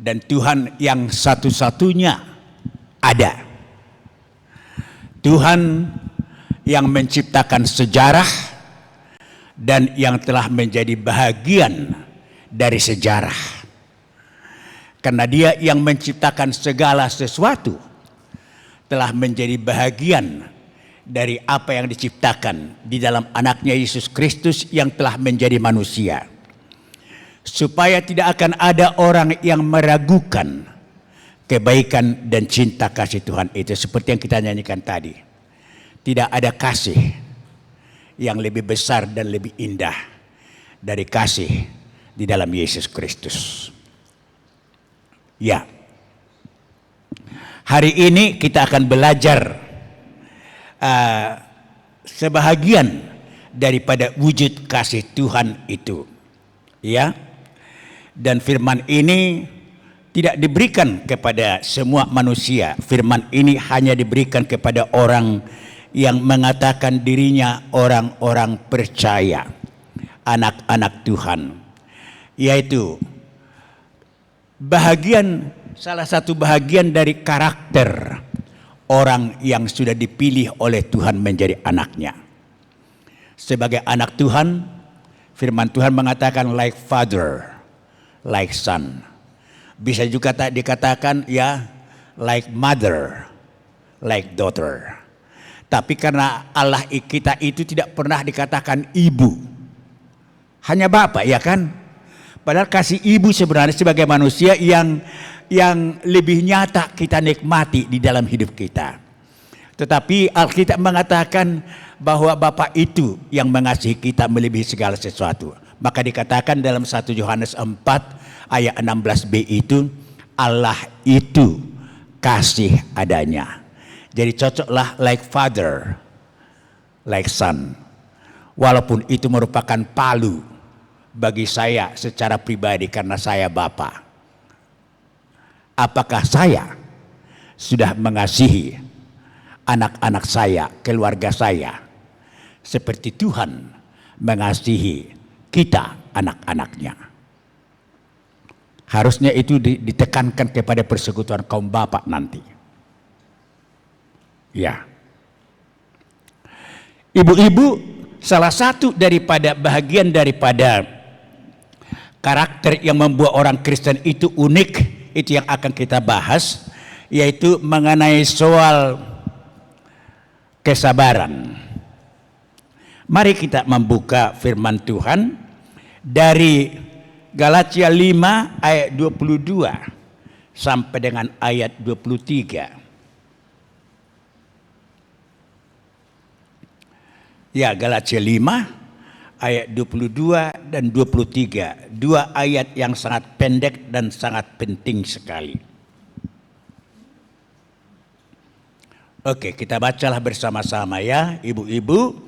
dan Tuhan yang satu-satunya ada. Tuhan yang menciptakan sejarah dan yang telah menjadi bahagian dari sejarah. Karena Dia yang menciptakan segala sesuatu telah menjadi bahagian dari apa yang diciptakan di dalam anaknya Yesus Kristus yang telah menjadi manusia. Supaya tidak akan ada orang yang meragukan kebaikan dan cinta kasih Tuhan itu. Seperti yang kita nyanyikan tadi. Tidak ada kasih yang lebih besar dan lebih indah dari kasih di dalam Yesus Kristus. Ya, hari ini kita akan belajar sebahagian daripada wujud kasih Tuhan itu. Ya, dan firman ini tidak diberikan kepada semua manusia. Firman ini hanya diberikan kepada orang yang mengatakan dirinya orang-orang percaya, anak-anak Tuhan, yaitu salah satu bahagian dari karakter orang yang sudah dipilih oleh Tuhan menjadi anaknya. Sebagai anak Tuhan, firman Tuhan mengatakan like father, like son. Bisa juga dikatakan ya like mother, like daughter. Tapi karena Allah kita itu tidak pernah dikatakan ibu, hanya bapak, ya kan? Padahal kasih ibu sebenarnya sebagai manusia yang lebih nyata kita nikmati di dalam hidup kita. Tetapi Alkitab mengatakan bahwa Bapa itu yang mengasihi kita melebihi segala sesuatu. Maka dikatakan dalam 1 Yohanes 4 ayat 16b itu, Allah itu kasih adanya. Jadi cocoklah like father, like son. Walaupun itu merupakan palu bagi saya secara pribadi karena saya Bapa. Apakah saya sudah mengasihi anak-anak saya, keluarga saya, seperti Tuhan mengasihi kita, anak-anaknya? Harusnya itu ditekankan kepada persekutuan kaum bapak nanti. Ya. Ibu-ibu, salah satu daripada bahagian daripada karakter yang membuat orang Kristen itu unik, itu yang akan kita bahas, yaitu mengenai soal kesabaran. Mari kita membuka firman Tuhan dari Galatia 5 ayat 22 sampai dengan ayat 23. Ya, Galatia 5 ayat 22 dan 23. Dua ayat yang sangat pendek dan sangat penting sekali. Oke, kita bacalah bersama-sama ya, ibu-ibu,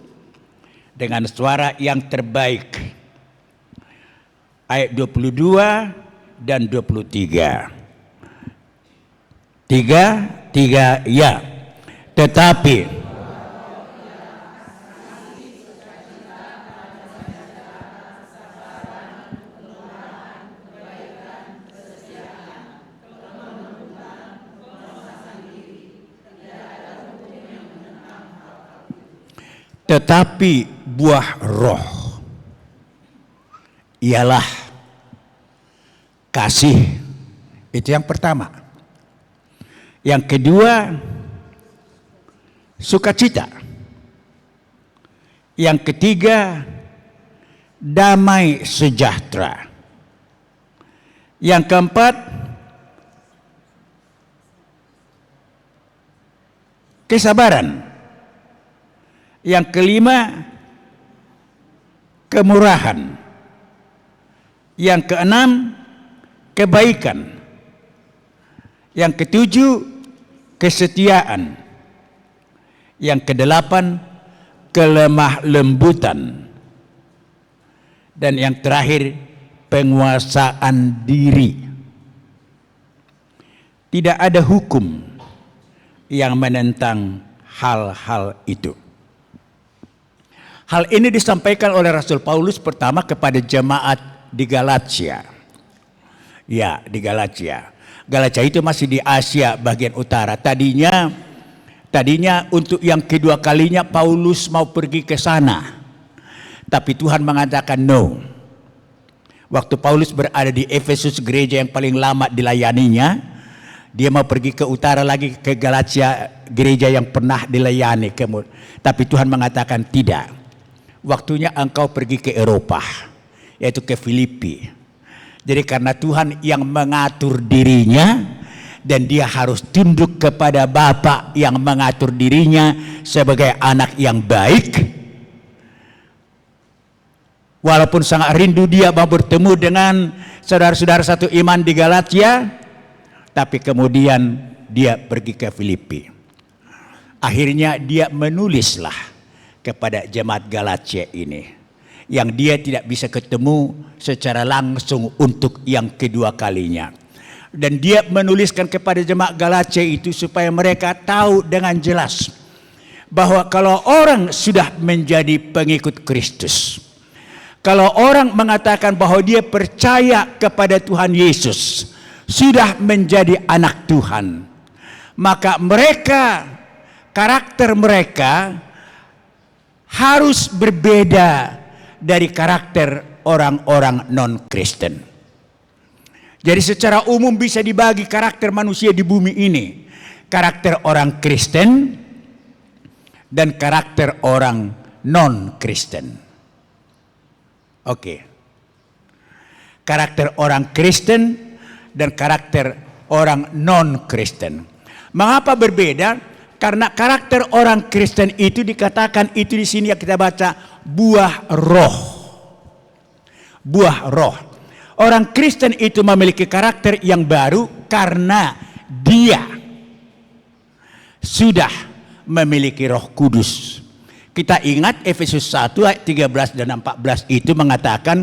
dengan suara yang terbaik. Ayat 22 dan 23. Tiga, ya. Tetapi buah roh ialah kasih. Itu yang pertama. Yang kedua, sukacita. Yang ketiga, damai sejahtera. Yang keempat, kesabaran. Yang kelima, kemurahan. Yang keenam, kebaikan. Yang ketujuh, kesetiaan. Yang kedelapan, kelemah lembutan. Dan yang terakhir, penguasaan diri. Tidak ada hukum yang menentang hal-hal itu. Hal ini disampaikan oleh Rasul Paulus pertama kepada jemaat di Galatia. Ya, di Galatia. Galatia itu masih di Asia bagian utara. Tadinya untuk yang kedua kalinya Paulus mau pergi ke sana. Tapi Tuhan mengatakan no. Waktu Paulus berada di Efesus, gereja yang paling lama dilayaninya, dia mau pergi ke utara lagi, ke Galatia, gereja yang pernah dilayani. Tapi Tuhan mengatakan tidak. Waktunya engkau pergi ke Eropa, yaitu ke Filipi. Jadi karena Tuhan yang mengatur dirinya, dan dia harus tunduk kepada Bapa yang mengatur dirinya sebagai anak yang baik. Walaupun sangat rindu dia mau bertemu dengan saudara-saudara satu iman di Galatia, tapi kemudian dia pergi ke Filipi. Akhirnya dia menulislah kepada jemaat Galatia ini, yang dia tidak bisa ketemu secara langsung untuk yang kedua kalinya. Dan dia menuliskan kepada jemaat Galatia itu supaya mereka tahu dengan jelas bahwa kalau orang sudah menjadi pengikut Kristus, kalau orang mengatakan bahwa dia percaya kepada Tuhan Yesus, sudah menjadi anak Tuhan, maka mereka, karakter mereka harus berbeda dari karakter orang-orang non-Kristen. Jadi secara umum bisa dibagi karakter manusia di bumi ini. Karakter orang Kristen dan karakter orang non-Kristen. Oke. Karakter orang Kristen dan karakter orang non-Kristen. Mengapa berbeda? Karena karakter orang Kristen itu dikatakan, itu di sini yang kita baca, buah roh. Buah roh. Orang Kristen itu memiliki karakter yang baru karena dia sudah memiliki Roh Kudus. Kita ingat Efesus 1 ayat 13 dan 14 itu mengatakan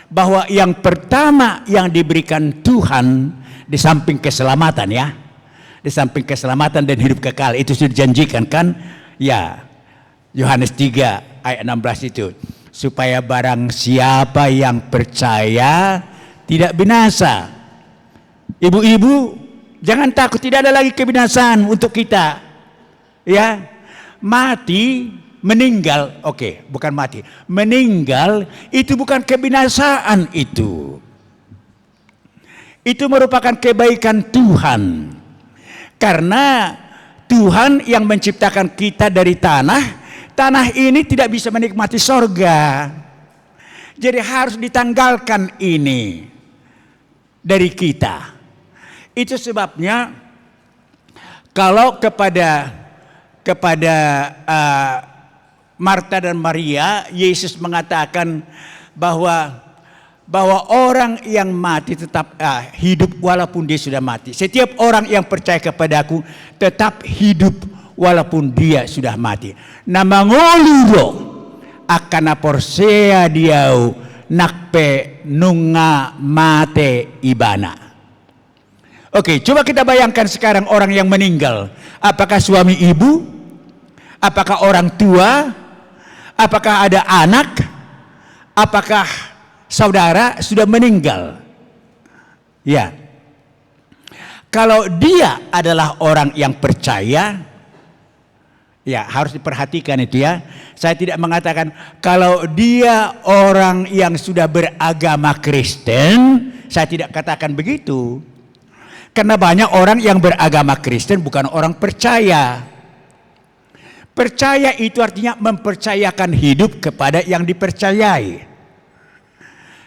bahwa yang pertama yang diberikan Tuhan di samping keselamatan, ya, di samping keselamatan dan hidup kekal, itu sudah dijanjikan kan, ya, Yohanes 3 ayat 16 itu, supaya barang siapa yang percaya tidak binasa. Ibu-ibu jangan takut, tidak ada lagi kebinasaan untuk kita, ya. Mati, meninggal, oke, bukan mati, meninggal itu bukan kebinasaan, itu merupakan kebaikan Tuhan. Karena Tuhan yang menciptakan kita dari tanah ini tidak bisa menikmati sorga. Jadi harus ditanggalkan ini dari kita. Itu sebabnya kalau kepada Marta dan Maria, Yesus mengatakan bahwa orang yang mati tetap hidup walaupun dia sudah mati. Setiap orang yang percaya kepadaku tetap hidup walaupun dia sudah mati. Namangoludo akan porsea diau nakpe nunga mate ibana. Oke, coba kita bayangkan sekarang orang yang meninggal. Apakah suami ibu? Apakah orang tua? Apakah ada anak? Apakah saudara sudah meninggal? Ya. Kalau dia adalah orang yang percaya, ya harus diperhatikan itu, ya. Saya tidak mengatakan kalau dia orang yang sudah beragama Kristen, saya tidak katakan begitu. Karena banyak orang yang beragama Kristen bukan orang percaya. Percaya itu artinya mempercayakan hidup kepada yang dipercayai.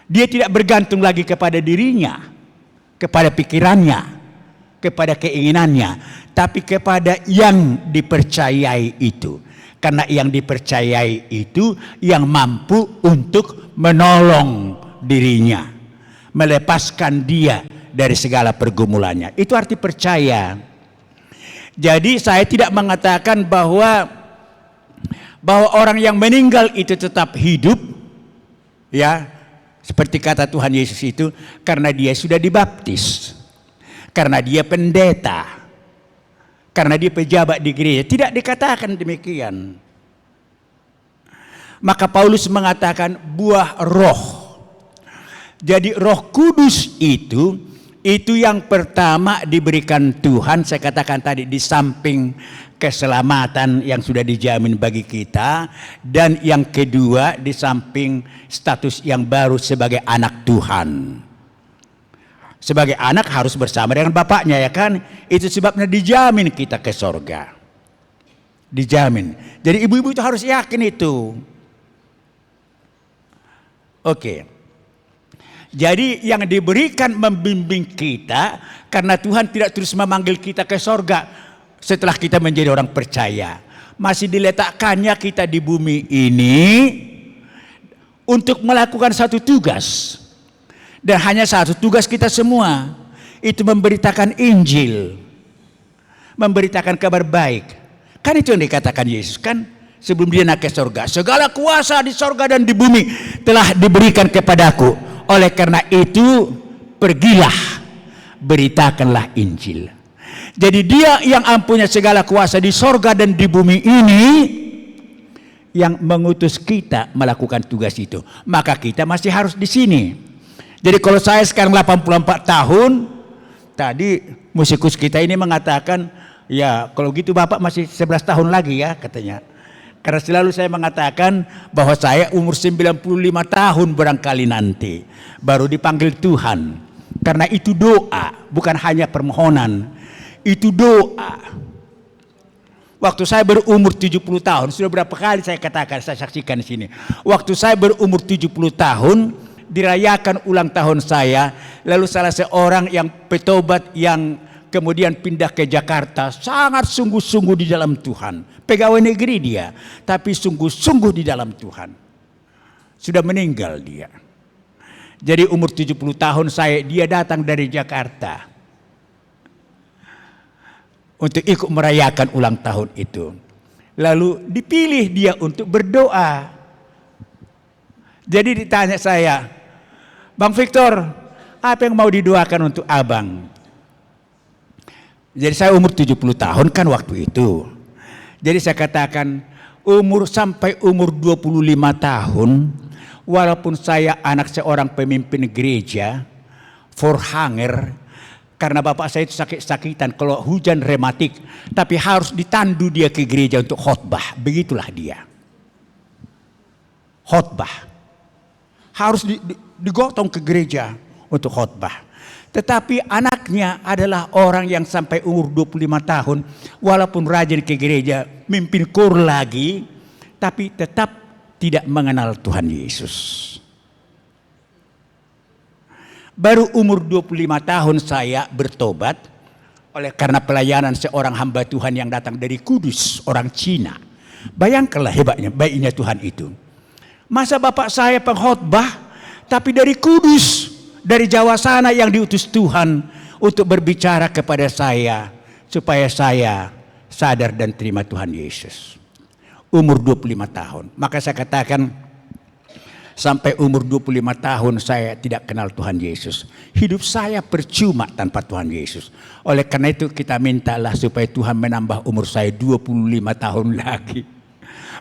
Dia tidak bergantung lagi kepada dirinya, kepada pikirannya, kepada keinginannya, tapi kepada yang dipercayai itu. Karena yang dipercayai itu yang mampu untuk menolong dirinya, melepaskan dia dari segala pergumulannya. Itu arti percaya. Jadi saya tidak mengatakan bahwa orang yang meninggal itu tetap hidup, ya, seperti kata Tuhan Yesus itu, karena dia sudah dibaptis, karena dia pendeta, karena dia pejabat di gereja. Tidak dikatakan demikian. Maka Paulus mengatakan buah roh. Jadi Roh Kudus itu Itu yang pertama diberikan Tuhan, saya katakan tadi, di samping keselamatan yang sudah dijamin bagi kita, dan yang kedua di samping status yang baru sebagai anak Tuhan. Sebagai anak harus bersama dengan bapaknya, ya kan? Itu sebabnya dijamin kita ke sorga. Dijamin. Jadi ibu-ibu itu harus yakin itu. Oke. Jadi yang diberikan membimbing kita, karena Tuhan tidak terus memanggil kita ke sorga setelah kita menjadi orang percaya. Masih diletakkannya kita di bumi ini untuk melakukan satu tugas. Dan hanya satu tugas kita semua, itu memberitakan Injil, memberitakan kabar baik. Kan itu yang dikatakan Yesus kan sebelum dia naik ke sorga. Segala kuasa di sorga dan di bumi telah diberikan kepadaku. Oleh karena itu pergilah, beritakanlah Injil. Jadi dia yang mempunyai segala kuasa di sorga dan di bumi ini yang mengutus kita melakukan tugas itu. Maka kita masih harus di sini. Jadi kalau saya sekarang 84 tahun, tadi musikus kita ini mengatakan, ya kalau gitu Bapak masih 11 tahun lagi ya katanya. Karena selalu saya mengatakan bahwa saya umur 95 tahun barangkali nanti baru dipanggil Tuhan. Karena itu doa, bukan hanya permohonan. Itu doa. Waktu saya berumur 70 tahun, sudah berapa kali saya katakan, saya saksikan di sini. Waktu saya berumur 70 tahun, dirayakan ulang tahun saya, lalu salah seorang yang petobat yang kemudian pindah ke Jakarta, sangat sungguh-sungguh di dalam Tuhan. Pegawai negeri dia, tapi sungguh-sungguh di dalam Tuhan. Sudah meninggal dia. Jadi umur 70 tahun dia datang dari Jakarta untuk ikut merayakan ulang tahun itu. Lalu dipilih dia untuk berdoa. Jadi ditanya saya, Bang Victor, apa yang mau didoakan untuk abang? Jadi saya umur 70 tahun kan waktu itu. Jadi saya katakan sampai umur 25 tahun, walaupun saya anak seorang pemimpin gereja, forhanger, karena bapak saya itu sakit-sakitan kalau hujan rematik, tapi harus ditandu dia ke gereja untuk khotbah. Begitulah dia. Khotbah. Harus digotong ke gereja untuk khotbah. Tetapi anaknya adalah orang yang sampai umur 25 tahun, walaupun rajin ke gereja, mimpin kur lagi, tapi tetap tidak mengenal Tuhan Yesus. Baru umur 25 tahun saya bertobat, oleh karena pelayanan seorang hamba Tuhan yang datang dari Kudus, orang Cina. Bayangkanlah hebatnya, baiknya Tuhan itu. Masa bapak saya pengkhotbah, tapi dari Kudus, dari Jawa sana yang diutus Tuhan untuk berbicara kepada saya supaya saya sadar dan terima Tuhan Yesus. Umur 25 tahun. Maka saya katakan sampai umur 25 tahun saya tidak kenal Tuhan Yesus. Hidup saya percuma tanpa Tuhan Yesus. Oleh karena itu kita mintalah supaya Tuhan menambah umur saya 25 tahun lagi.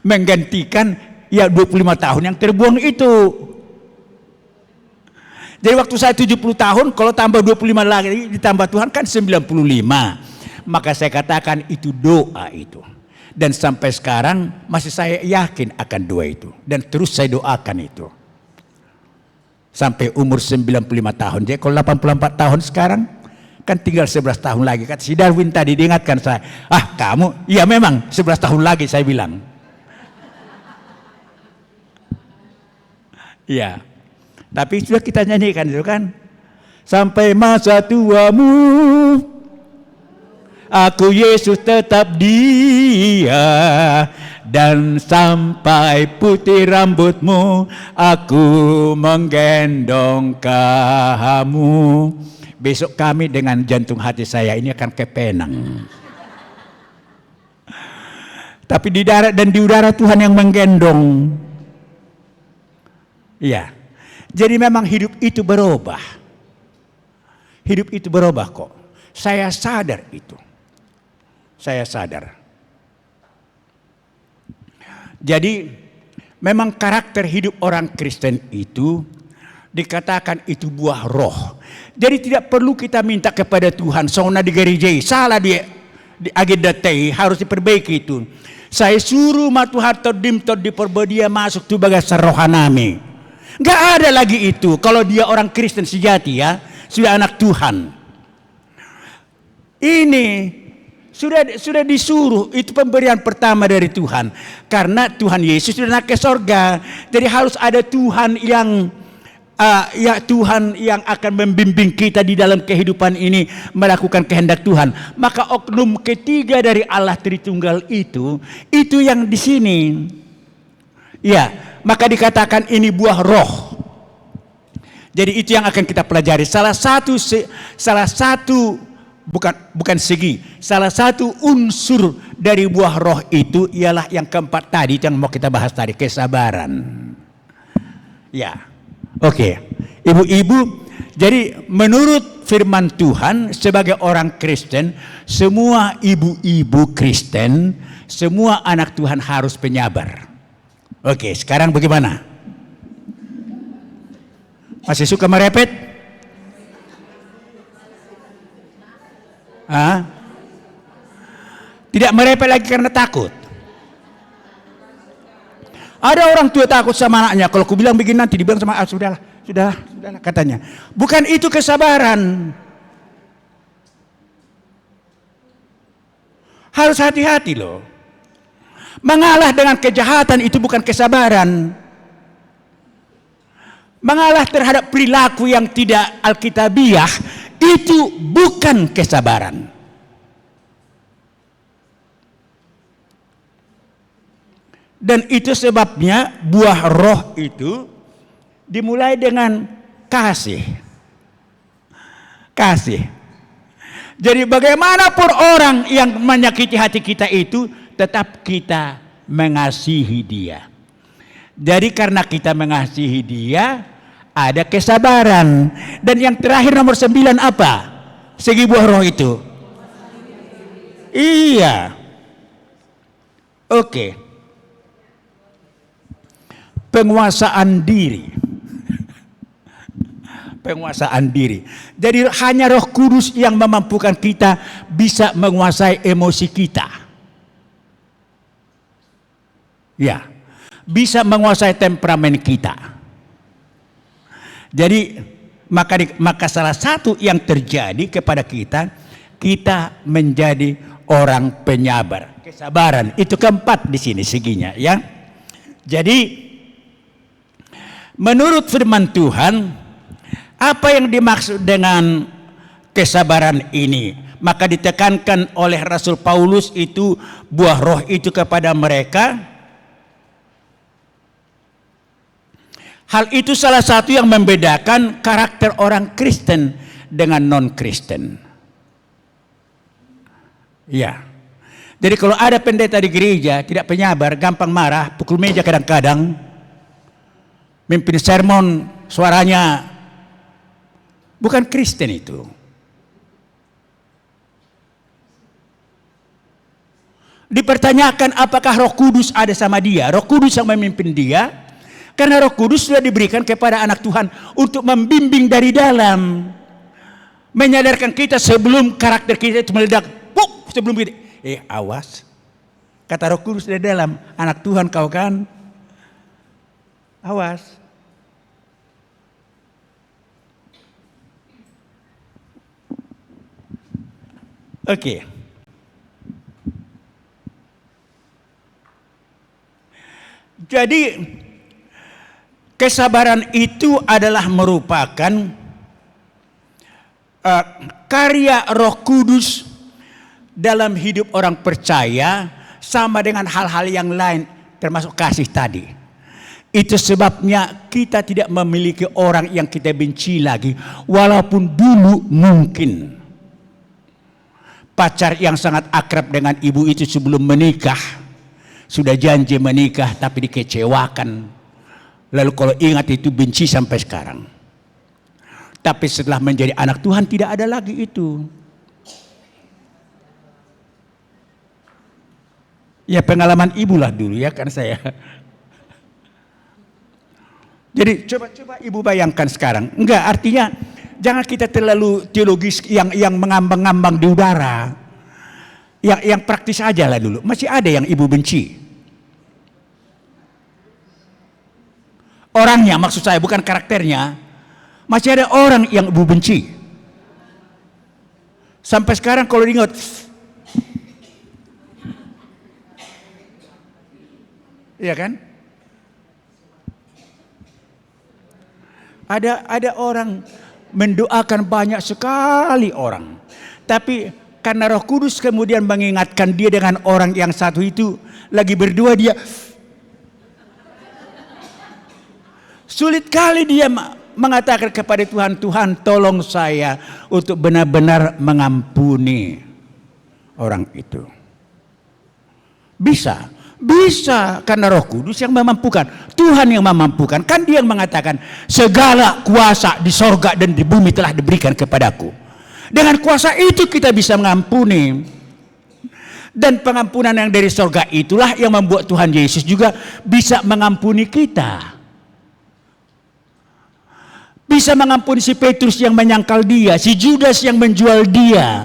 Menggantikan ya 25 tahun yang terbuang itu. Jadi waktu saya 70 tahun, kalau tambah 25 lagi ditambah Tuhan kan 95. Maka saya katakan itu doa itu. Dan sampai sekarang masih saya yakin akan doa itu. Dan terus saya doakan itu. Sampai umur 95 tahun. Jadi kalau 84 tahun sekarang, kan tinggal 11 tahun lagi. Kata si Darwin tadi diingatkan saya. Kamu, iya memang 11 tahun lagi saya bilang. Iya. Tapi sudah kita nyanyikan itu kan. Sampai masa tuamu, aku Yesus tetap dia. Dan sampai putih rambutmu, aku menggendong kamu. Besok kami dengan jantung hati saya ini akan ke Penang. Tapi di darat dan di udara Tuhan yang menggendong. Iya. Jadi memang hidup itu berubah. Hidup itu berubah kok. Saya sadar itu. Saya sadar. Jadi memang karakter hidup orang Kristen itu dikatakan itu buah roh. Jadi tidak perlu kita minta kepada Tuhan, sauna di gereja, salah di agenda teh harus diperbaiki itu. Saya suruh Tuhan todim diperbodia masuk tu bagai rohanami. Nggak ada lagi itu. Kalau dia orang Kristen sejati ya, sudah anak Tuhan. Ini sudah disuruh, itu pemberian pertama dari Tuhan. Karena Tuhan Yesus sudah naik ke sorga. Jadi harus ada Tuhan yang Tuhan yang akan membimbing kita di dalam kehidupan ini melakukan kehendak Tuhan. Maka oknum ketiga dari Allah Tritunggal itu yang di sini. Ya, maka dikatakan ini buah roh. Jadi itu yang akan kita pelajari. Salah satu unsur dari buah roh itu ialah yang keempat tadi yang mau kita bahas tadi, kesabaran. Ya. Oke, ibu-ibu, jadi menurut firman Tuhan sebagai orang Kristen, semua ibu-ibu Kristen, semua anak Tuhan harus penyabar. Oke, sekarang bagaimana? Masih suka merepet? Tidak merepet lagi karena takut. Ada orang tua takut sama anaknya. Kalau aku bilang begini nanti dibilang sama sudahlah katanya. Bukan itu kesabaran. Harus hati-hati loh. Mengalah dengan kejahatan itu bukan kesabaran. Mengalah terhadap perilaku yang tidak alkitabiah itu bukan kesabaran. Dan itu sebabnya buah roh itu dimulai dengan kasih. Kasih. Jadi bagaimanapun orang yang menyakiti hati kita itu, tetap kita mengasihi dia. Jadi karena kita mengasihi dia, ada kesabaran. Dan yang terakhir nomor 9 apa? Segi buah roh itu. Iya. Oke. Penguasaan diri. Penguasaan diri. Jadi hanya Roh Kudus yang memampukan kita bisa menguasai emosi kita. Ya, bisa menguasai temperamen kita. Jadi maka salah satu yang terjadi kepada kita menjadi orang penyabar. Kesabaran itu keempat di sini seginya ya. Jadi menurut firman Tuhan, apa yang dimaksud dengan kesabaran ini? Maka ditekankan oleh Rasul Paulus itu buah roh itu kepada mereka. Hal itu salah satu yang membedakan karakter orang Kristen dengan non-Kristen. Ya. Jadi kalau ada pendeta di gereja tidak penyabar, gampang marah, pukul meja kadang-kadang, mimpin sermon suaranya bukan Kristen itu. Dipertanyakan apakah Roh Kudus ada sama dia? Roh Kudus yang memimpin dia, karena Roh Kudus sudah diberikan kepada anak Tuhan untuk membimbing dari dalam, menyadarkan kita sebelum karakter kita itu meledak. Sebelum kita, awas, kata Roh Kudus dari dalam, anak Tuhan kau kan, awas. Oke. Jadi kesabaran itu adalah merupakan karya Roh Kudus dalam hidup orang percaya, sama dengan hal-hal yang lain termasuk kasih tadi. Itu sebabnya kita tidak memiliki orang yang kita benci lagi, walaupun dulu mungkin pacar yang sangat akrab dengan ibu itu sebelum menikah, sudah janji menikah tapi dikecewakan. Lalu kalau ingat itu benci sampai sekarang. Tapi setelah menjadi anak Tuhan tidak ada lagi itu. Ya pengalaman ibu lah dulu ya kan saya. Jadi coba ibu bayangkan sekarang. Enggak, artinya jangan kita terlalu teologis yang mengambang-ngambang di udara. Yang praktis aja lah dulu. Masih ada yang ibu benci. Orangnya maksud saya, bukan karakternya. Masih ada orang yang ibu benci. Sampai sekarang kalau diingat, iya kan? Ada orang mendoakan banyak sekali orang. Tapi karena Roh Kudus kemudian mengingatkan dia dengan orang yang satu itu, lagi berdua dia sulit kali dia mengatakan kepada Tuhan, Tuhan tolong saya untuk benar-benar mengampuni orang itu. Bisa karena Roh Kudus yang memampukan, Tuhan yang memampukan. Kan dia yang mengatakan segala kuasa di sorga dan di bumi telah diberikan kepadaku. Dengan kuasa itu kita bisa mengampuni. Dan pengampunan yang dari sorga itulah yang membuat Tuhan Yesus juga bisa mengampuni kita. Bisa mengampuni si Petrus yang menyangkal dia, si Judas yang menjual dia.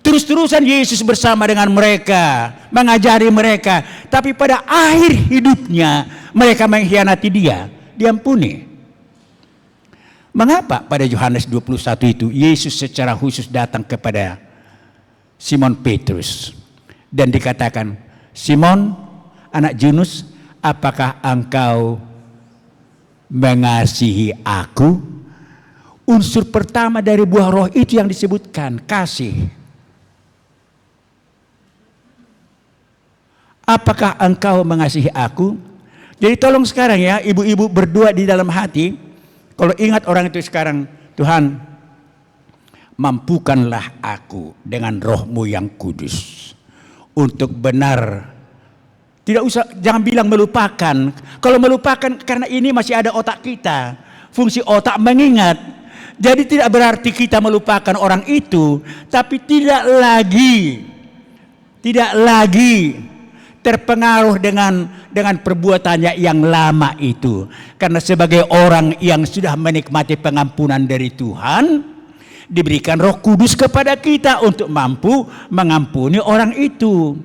Terus-terusan Yesus bersama dengan mereka, mengajari mereka. Tapi pada akhir hidupnya mereka mengkhianati dia, diampuni. Mengapa pada Yohanes 21 itu Yesus secara khusus datang kepada Simon Petrus dan dikatakan, Simon anak Yunus, apakah engkau mengasihi aku? Unsur pertama dari buah roh itu yang disebutkan, kasih. Apakah engkau mengasihi aku? Jadi tolong sekarang ya, ibu-ibu berdua di dalam hati, kalau ingat orang itu sekarang, Tuhan, mampukanlah aku dengan roh-Mu yang kudus untuk benar. Tidak usah, jangan bilang melupakan. Kalau melupakan, karena ini masih ada otak kita, fungsi otak mengingat. Jadi tidak berarti kita melupakan orang itu, tapi tidak lagi terpengaruh dengan perbuatannya yang lama itu. Karena sebagai orang yang sudah menikmati pengampunan dari Tuhan, diberikan Roh Kudus kepada kita untuk mampu mengampuni orang itu.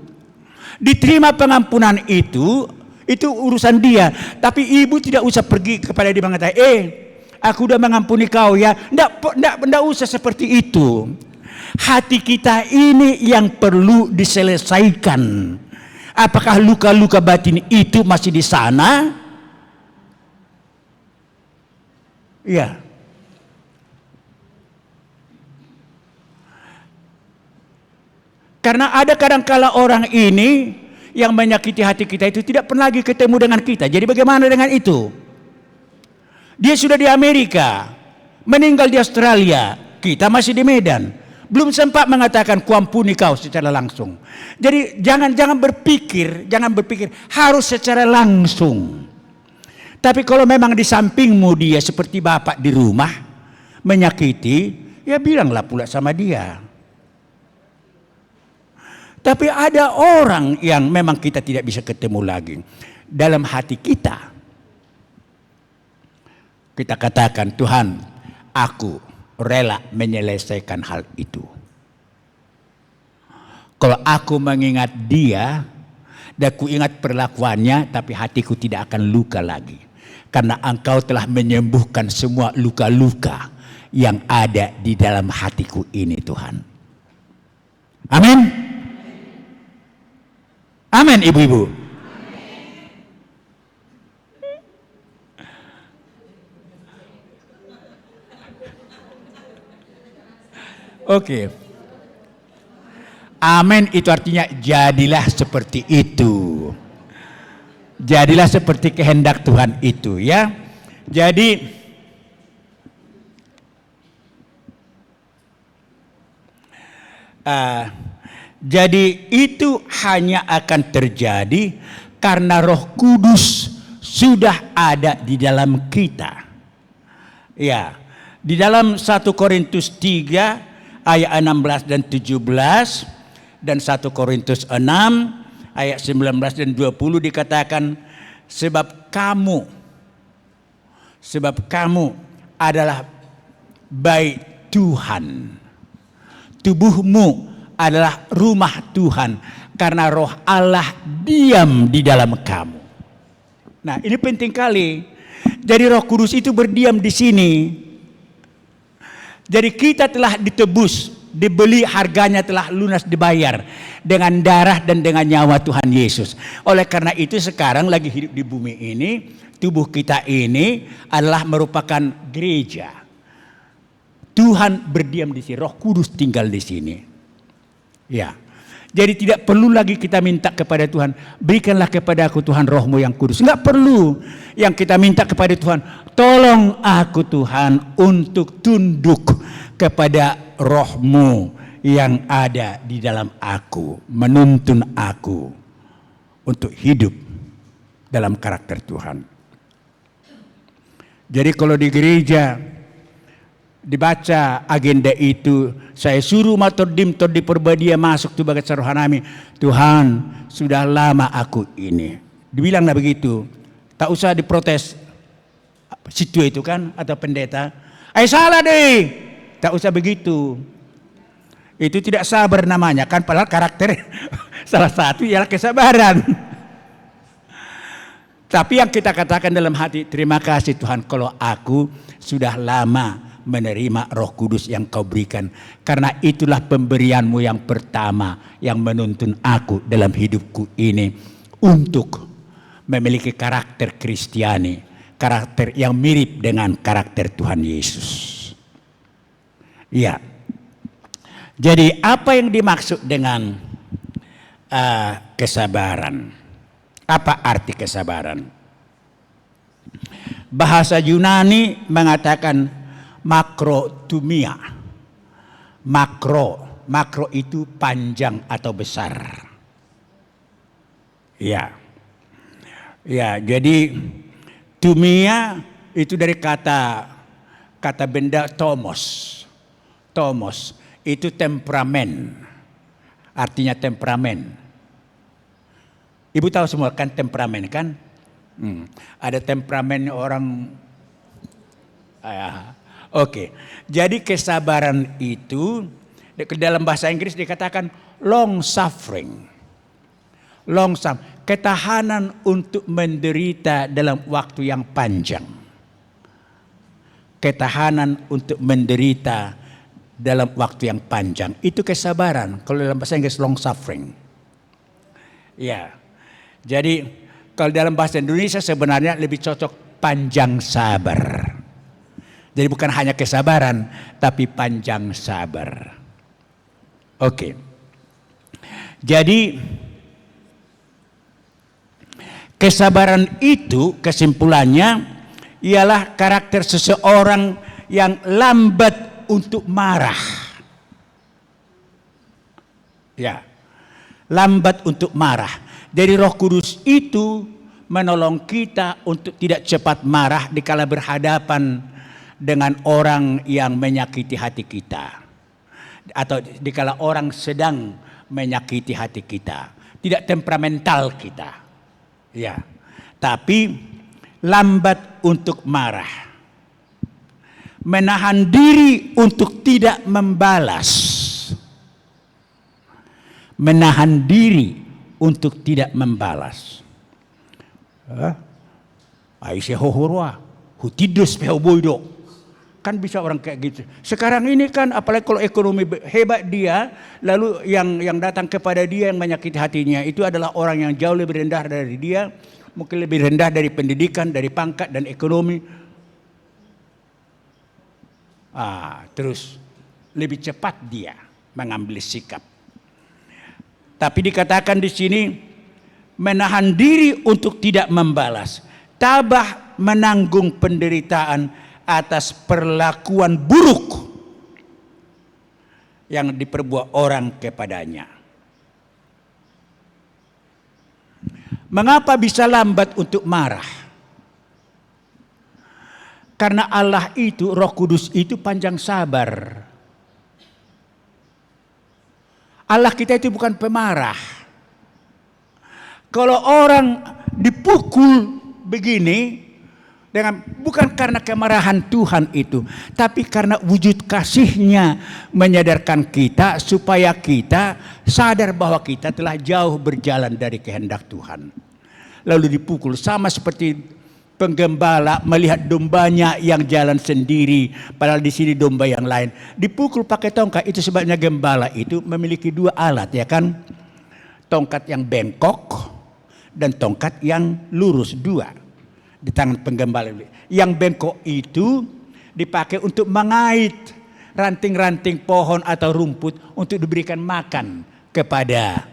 Diterima pengampunan itu urusan dia. Tapi ibu tidak usah pergi kepada dia mengatakan, aku udah mengampuni kau ya. Nggak usah seperti itu. Hati kita ini yang perlu diselesaikan. Apakah luka-luka batin itu masih di sana? Ya. Karena ada kadang-kala orang ini yang menyakiti hati kita itu tidak pernah lagi ketemu dengan kita. Jadi bagaimana dengan itu? Dia sudah di Amerika, meninggal di Australia, kita masih di Medan. Belum sempat mengatakan kuampuni kau secara langsung. Jadi jangan berpikir harus secara langsung. Tapi kalau memang di sampingmu dia seperti bapak di rumah menyakiti, ya bilanglah pula sama dia. Tapi ada orang yang memang kita tidak bisa ketemu lagi. Dalam hati kita, kita katakan, Tuhan, aku rela menyelesaikan hal itu. Kalau aku mengingat dia, dan ku ingat perlakuannya, tapi hatiku tidak akan luka lagi. Karena engkau telah menyembuhkan semua luka-luka yang ada di dalam hatiku ini, Tuhan. Amin. Amin, ibu-ibu. Oke. Amin itu artinya jadilah seperti itu. Jadilah seperti kehendak Tuhan itu ya. Jadi itu hanya akan terjadi karena Roh Kudus sudah ada di dalam kita. Ya, di dalam 1 Korintus 3 ayat 16 dan 17 dan 1 Korintus 6 ayat 19 dan 20 dikatakan, sebab kamu Sebab kamu adalah bait Tuhan. Tubuhmu adalah rumah Tuhan karena roh Allah diam di dalam kamu. Nah, ini penting kali. Jadi Roh Kudus itu berdiam di sini. Jadi kita telah ditebus, dibeli, harganya telah lunas dibayar dengan darah dan dengan nyawa Tuhan Yesus. Oleh karena itu sekarang lagi hidup di bumi ini, tubuh kita ini adalah merupakan gereja. Tuhan berdiam di sini, Roh Kudus tinggal di sini. Ya. Jadi tidak perlu lagi kita minta kepada Tuhan, berikanlah kepada aku Tuhan rohmu yang kudus. Enggak perlu. Yang kita minta kepada Tuhan, tolong aku Tuhan untuk tunduk kepada rohmu yang ada di dalam aku. Menuntun aku untuk hidup dalam karakter Tuhan. Jadi kalau di gereja dibaca agenda itu, saya suruh matordim di perbadia masuk tu bagat sarohanami. Tuhan, sudah lama aku ini. Dibilanglah begitu. Tak usah diprotes situ itu kan atau pendeta. Salah deh. Tak usah begitu. Itu tidak sabar namanya kan, padahal karakter salah satu ialah kesabaran. Tapi yang kita katakan dalam hati, terima kasih Tuhan kalau aku sudah lama menerima Roh Kudus yang kau berikan. Karena itulah pemberianmu yang pertama yang menuntun aku dalam hidupku ini untuk memiliki karakter Kristiani, karakter yang mirip dengan karakter Tuhan Yesus. Ya. Jadi apa yang dimaksud dengan kesabaran? Apa arti kesabaran? Bahasa Yunani mengatakan makrotumia. Makro itu panjang atau besar. Ya. Ya, jadi tumia itu dari kata benda tomos. Tomos itu temperamen. Artinya temperamen. Ibu tahu semua kan temperamen kan? Ada temperamen orang Oke. Jadi kesabaran itu dalam bahasa Inggris dikatakan long suffering. Long suffering, ketahanan untuk menderita dalam waktu yang panjang. Ketahanan untuk menderita dalam waktu yang panjang. Itu kesabaran. Kalau dalam bahasa Inggris long suffering. Ya. Jadi kalau dalam bahasa Indonesia sebenarnya lebih cocok panjang sabar. Jadi bukan hanya kesabaran, tapi panjang sabar. Oke. Jadi kesabaran itu kesimpulannya ialah karakter seseorang yang lambat untuk marah. Ya. Lambat untuk marah. Jadi Roh Kudus itu menolong kita untuk tidak cepat marah dikala berhadapan dengan orang yang menyakiti hati kita, atau dikala orang sedang menyakiti hati kita, tidak temperamental kita, ya, tapi lambat untuk marah, menahan diri untuk tidak membalas, menahan diri untuk tidak membalas. Aisyah hohorwa, hutidus pehoboido. Kan bisa orang kayak gitu. Sekarang ini kan apalagi kalau ekonomi hebat dia, lalu yang datang kepada dia yang menyakiti hatinya itu adalah orang yang jauh lebih rendah dari dia, mungkin lebih rendah dari pendidikan, dari pangkat dan ekonomi. Terus lebih cepat dia mengambil sikap. Tapi dikatakan di sini menahan diri untuk tidak membalas, tabah menanggung penderitaan atas perlakuan buruk yang diperbuat orang kepadanya. Mengapa bisa lambat untuk marah? Karena Allah itu, Roh Kudus itu panjang sabar. Allah kita itu bukan pemarah. Kalau orang dipukul begini, bukan karena kemarahan Tuhan itu, tapi karena wujud kasih-Nya menyadarkan kita supaya kita sadar bahwa kita telah jauh berjalan dari kehendak Tuhan. Lalu dipukul sama seperti penggembala melihat dombanya yang jalan sendiri, padahal di sini domba yang lain. Dipukul pakai tongkat, itu sebabnya gembala itu memiliki dua alat, ya kan? Tongkat yang bengkok dan tongkat yang lurus, dua di tangan penggembala. Yang bengkok itu dipakai untuk mengait ranting-ranting pohon atau rumput untuk diberikan makan kepada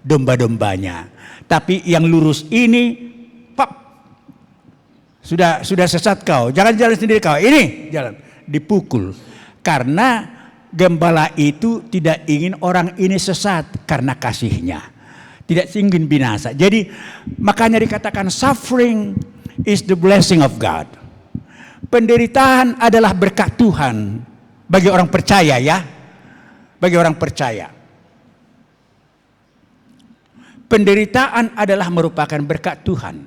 domba-dombanya. Tapi yang lurus ini, pap, sudah sesat kau, jangan jalan sendiri kau, ini jalan, dipukul. Karena gembala itu tidak ingin orang ini sesat karena kasih-Nya, tidak ingin binasa. Jadi makanya dikatakan suffering is the blessing of God. Penderitaan adalah berkat Tuhan bagi orang percaya, ya. Bagi orang percaya. Penderitaan adalah merupakan berkat Tuhan.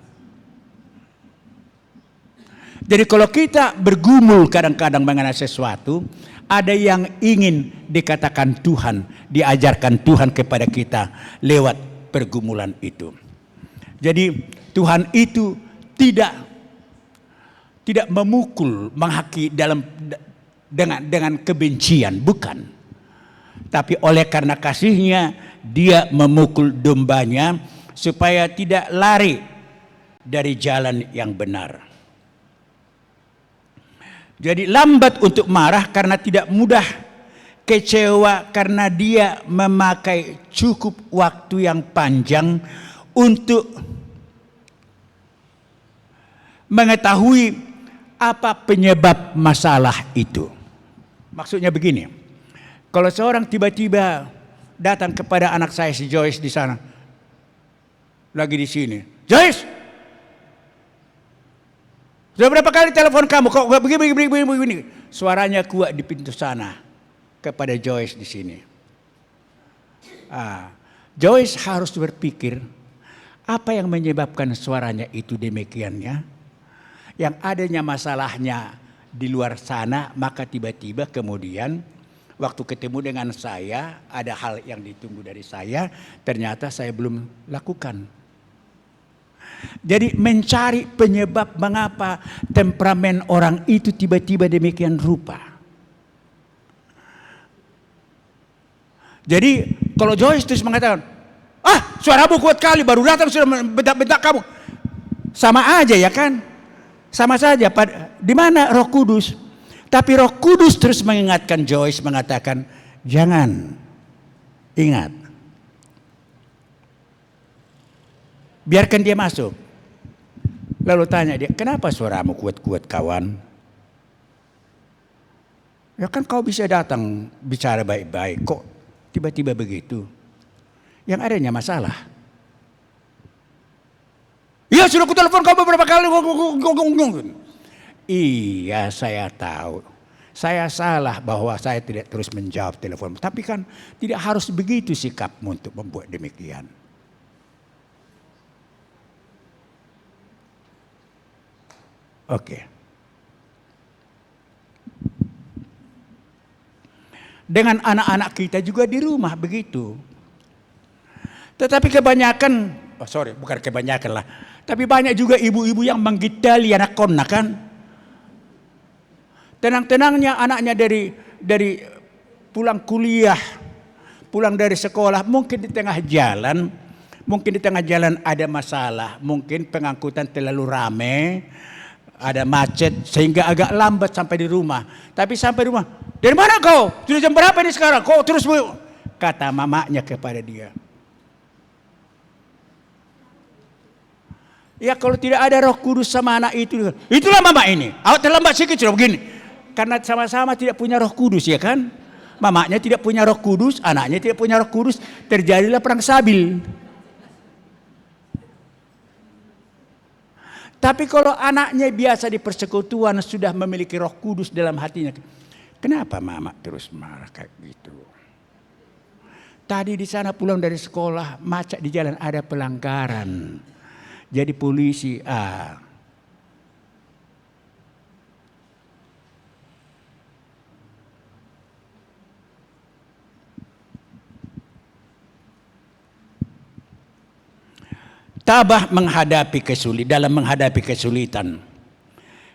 Jadi kalau kita bergumul kadang-kadang mengenai sesuatu, ada yang ingin dikatakan Tuhan, diajarkan Tuhan kepada kita lewat pergumulan itu. Jadi Tuhan itu tidak memukul, menghaki dengan kebencian, bukan. Tapi oleh karena kasih-Nya, Dia memukul dombanya supaya tidak lari dari jalan yang benar. Jadi lambat untuk marah karena tidak mudah kecewa karena dia memakai cukup waktu yang panjang untuk mengetahui apa penyebab masalah itu. Maksudnya begini, kalau seorang tiba-tiba datang kepada anak saya si Joyce di sana, lagi di sini, Joyce, sudah berapa kali telepon kamu kok begini? Suaranya kuat di pintu sana kepada Joyce di sini. Joyce harus berpikir apa yang menyebabkan suaranya itu demikiannya. Yang adanya masalahnya di luar sana, maka tiba-tiba kemudian waktu ketemu dengan saya ada hal yang ditunggu dari saya, ternyata saya belum lakukan. Jadi mencari penyebab mengapa temperamen orang itu tiba-tiba demikian rupa. Jadi kalau Joyce terus mengatakan, suaramu kuat kali, baru datang sudah bentak-bentak kamu. Sama aja, ya kan? Sama saja. Di mana Roh Kudus? Tapi Roh Kudus terus mengingatkan Joyce, mengatakan, jangan, ingat. Biarkan dia masuk. Lalu tanya dia, kenapa suaramu kuat-kuat kawan? Ya kan kau bisa datang bicara baik-baik, kok tiba-tiba begitu? Yang adanya masalah. Iya, sudah ku telepon kau beberapa kali. Iya, saya tahu. Saya salah bahwa saya tidak terus menjawab telepon. Tapi kan tidak harus begitu sikapmu untuk membuat demikian. Oke. Dengan anak-anak kita juga di rumah begitu. Tetapi kebanyakan, bukan kebanyakan lah. Tapi banyak juga ibu-ibu yang menggitali anak-anak kan. Tenang-tenangnya anaknya dari pulang kuliah, pulang dari sekolah, mungkin di tengah jalan ada masalah, mungkin pengangkutan terlalu ramai, ada macet sehingga agak lambat sampai di rumah. Tapi sampai di rumah, dari mana kau? Sudah jam berapa ini sekarang? Kau terus, kata mamanya kepada dia. Ya kalau tidak ada Roh Kudus sama anak itu, itulah mama ini. Awak terlambat sedikit sudah begini. Karena sama-sama tidak punya Roh Kudus, ya kan? Mamanya tidak punya Roh Kudus, anaknya tidak punya Roh Kudus, terjadilah perang sabil. Tapi kalau anaknya biasa di persekutuan sudah memiliki Roh Kudus dalam hatinya, kenapa mama terus marah kayak gitu? Tadi di sana pulang dari sekolah, macet di jalan, ada pelanggaran. Jadi polisi, tabah dalam menghadapi kesulitan.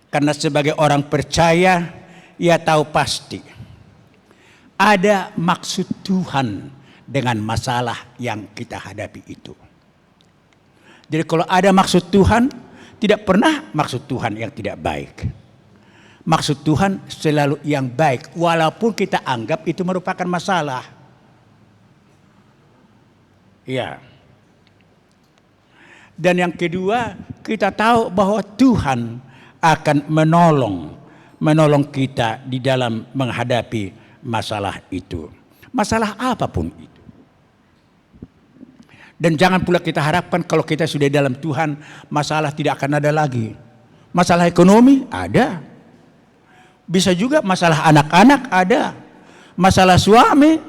Karena sebagai orang percaya, ia tahu pasti ada maksud Tuhan dengan masalah yang kita hadapi itu. Jadi kalau ada maksud Tuhan, tidak pernah maksud Tuhan yang tidak baik. Maksud Tuhan selalu yang baik, walaupun kita anggap itu merupakan masalah. Ya. Dan yang kedua, kita tahu bahwa Tuhan akan menolong kita di dalam menghadapi masalah itu. Masalah apapun itu. Dan jangan pula kita harapkan kalau kita sudah dalam Tuhan, masalah tidak akan ada lagi. Masalah ekonomi ada. Bisa juga masalah anak-anak ada. Masalah suami